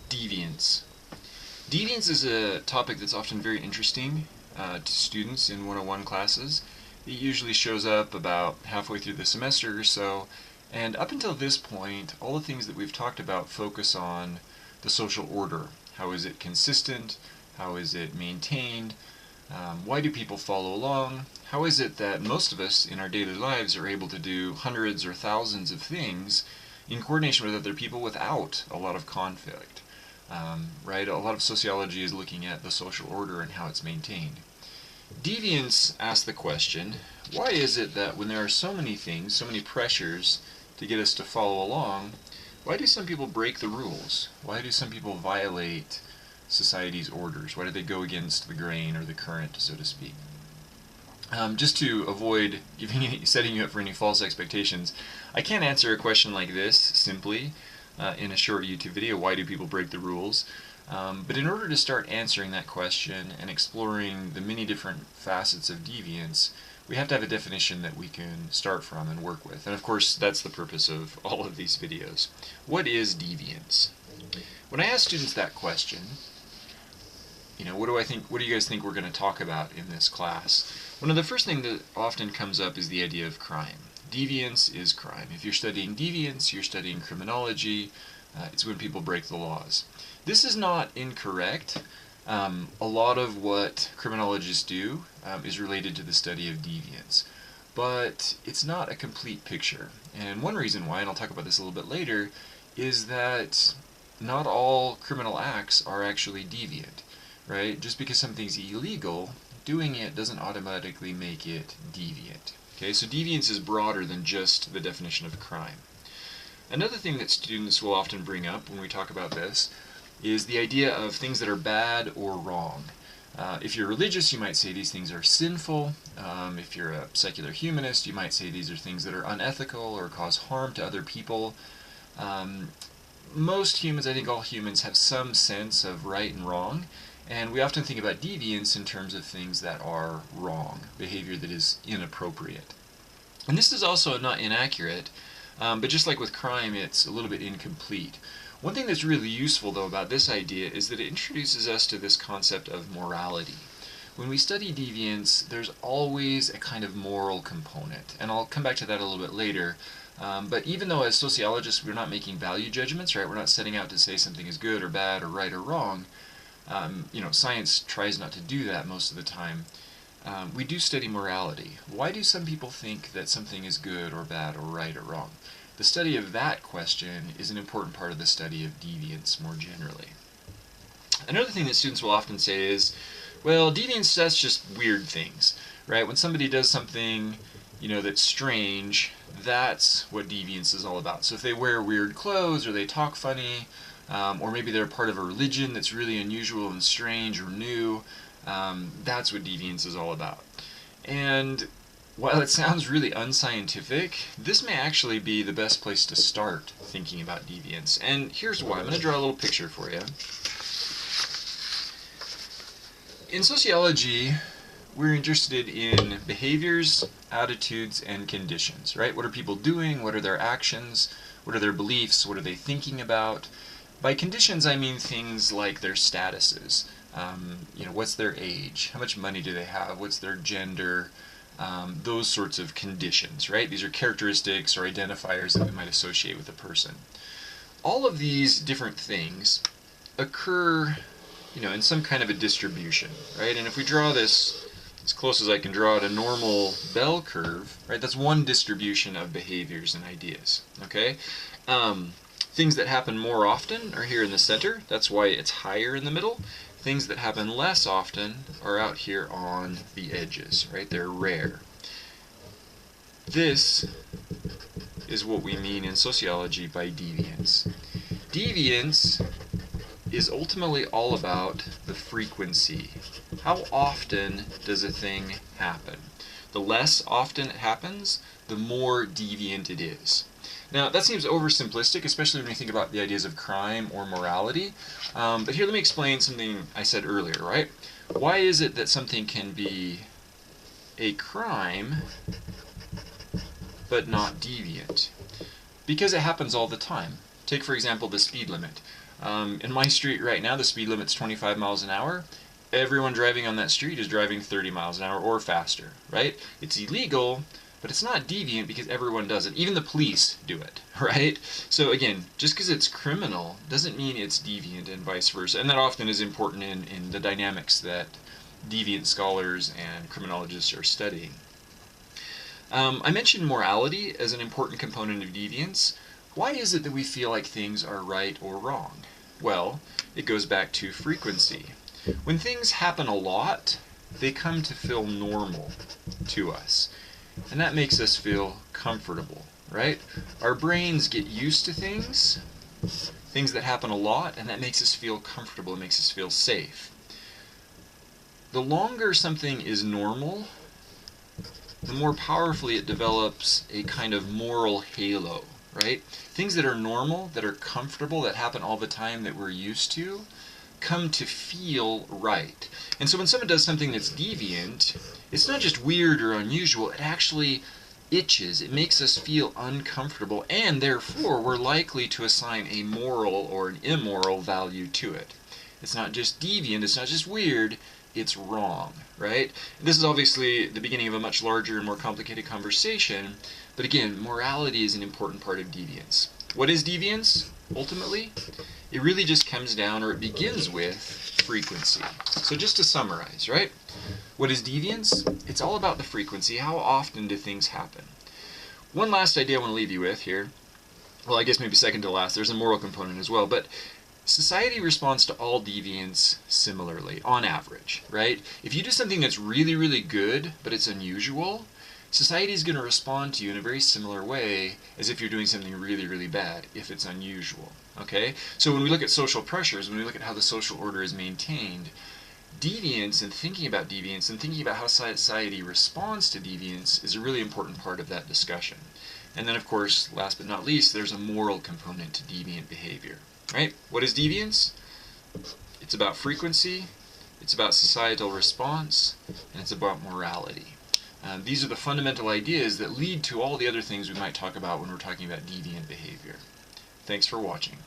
Deviance. Deviance is a topic that's often very interesting to students in 101 classes. It usually shows up about halfway through the semester or so, and up until this point, all the things that we've talked about focus on the social order. How is it consistent? How is it maintained? Why do people follow along? How is it that most of us in our daily lives are able to do hundreds or thousands of things in coordination with other people without a lot of conflict? Right? A lot of sociology is looking at the social order and how it's maintained. Deviance asks the question, why is it that when there are so many things, so many pressures to get us to follow along, why do some people break the rules? Why do some people violate society's orders? Why do they go against the grain or the current, so to speak? Just to avoid setting you up for any false expectations, I can't answer a question like this simply in a short YouTube video, why do people break the rules? But in order to start answering that question and exploring the many different facets of deviance, we have to have a definition that we can start from and work with. And of course, that's the purpose of all of these videos. What is deviance? When I ask students that question, what do you guys think we're going to talk about in this class? One of the first things that often comes up is the idea of crime. Deviance is crime. If you're studying deviance, you're studying criminology. It's when people break the laws. This is not incorrect. A lot of what criminologists do is related to the study of deviance. But it's not a complete picture. And one reason why, and I'll talk about this a little bit later, is that not all criminal acts are actually deviant. Right? Just because something's illegal, doing it doesn't automatically make it deviant. Okay, so deviance is broader than just the definition of crime. Another thing that students will often bring up when we talk about this is the idea of things that are bad or wrong. If you're religious, you might say these things are sinful. If you're a secular humanist, you might say these are things that are unethical or cause harm to other people. Most humans, I think all humans, have some sense of right and wrong. And we often think about deviance in terms of things that are wrong, behavior that is inappropriate. And this is also not inaccurate, but just like with crime, it's a little bit incomplete. One thing that's really useful, though, about this idea is that it introduces us to this concept of morality. When we study deviance, there's always a kind of moral component, and I'll come back to that a little bit later. But even though as sociologists we're not making value judgments, right? We're not setting out to say something is good or bad or right or wrong. Science tries not to do that most of the time. We do study morality. Why do some people think that something is good or bad or right or wrong? The study of that question is an important part of the study of deviance more generally. Another thing that students will often say is, well, deviance, that's just weird things, right? When somebody does something, that's strange, that's what deviance is all about. So if they wear weird clothes or they talk funny, or maybe they're part of a religion that's really unusual and strange or new, that's what deviance is all about. And while it sounds really unscientific, this may actually be the best place to start thinking about deviance. And here's why. I'm going to draw a little picture for you. In sociology, we're interested in behaviors, attitudes, and conditions, right? What are people doing? What are their actions? What are their beliefs? What are they thinking about? By conditions, I mean things like their statuses. What's their age? How much money do they have? What's their gender? Those sorts of conditions, right? These are characteristics or identifiers that we might associate with a person. All of these different things occur, in some kind of a distribution, right? And if we draw this as close as I can draw it, a normal bell curve, right? That's one distribution of behaviors and ideas, okay? Things that happen more often are here in the center. That's why it's higher in the middle. Things that happen less often are out here on the edges, right? They're rare. This is what we mean in sociology by deviance. Deviance is ultimately all about the frequency. How often does a thing happen? The less often it happens, the more deviant it is. Now, that seems oversimplistic, especially when we think about the ideas of crime or morality. But here, let me explain something I said earlier, right? Why is it that something can be a crime but not deviant? Because it happens all the time. Take, for example, the speed limit. In my street right now, the speed limit's 25 miles an hour. Everyone driving on that street is driving 30 miles an hour or faster, right? It's illegal, but it's not deviant because everyone does it. Even the police do it, right? So again, just because it's criminal doesn't mean it's deviant and vice versa. And that often is important in the dynamics that deviant scholars and criminologists are studying. I mentioned morality as an important component of deviance. Why is it that we feel like things are right or wrong? Well, it goes back to frequency. When things happen a lot, they come to feel normal to us. And that makes us feel comfortable, right? Our brains get used to things that happen a lot, and that makes us feel comfortable, it makes us feel safe. The longer something is normal, the more powerfully it develops a kind of moral halo, right? Things that are normal, that are comfortable, that happen all the time, that we're used to, come to feel right. And so when someone does something that's deviant, it's not just weird or unusual, it actually itches. It makes us feel uncomfortable, and therefore we're likely to assign a moral or an immoral value to it. It's not just deviant, it's not just weird, it's wrong, right? This is obviously the beginning of a much larger and more complicated conversation, but again, morality is an important part of deviance. What is deviance, ultimately? It really just comes down, or it begins with, frequency. So just to summarize, right? What is deviance? It's all about the frequency. How often do things happen? One last idea I want to leave you with here. Well, I guess maybe second to last. There's a moral component as well, but society responds to all deviance similarly, on average, right? If you do something that's really, really good, but it's unusual, society is going to respond to you in a very similar way as if you're doing something really, really bad, if it's unusual, okay? So when we look at social pressures, when we look at how the social order is maintained, deviance and thinking about how society responds to deviance is a really important part of that discussion. And then, of course, last but not least, there's a moral component to deviant behavior. Right? What is deviance? It's about frequency, it's about societal response, and it's about morality. These are the fundamental ideas that lead to all the other things we might talk about when we're talking about deviant behavior. Thanks for watching.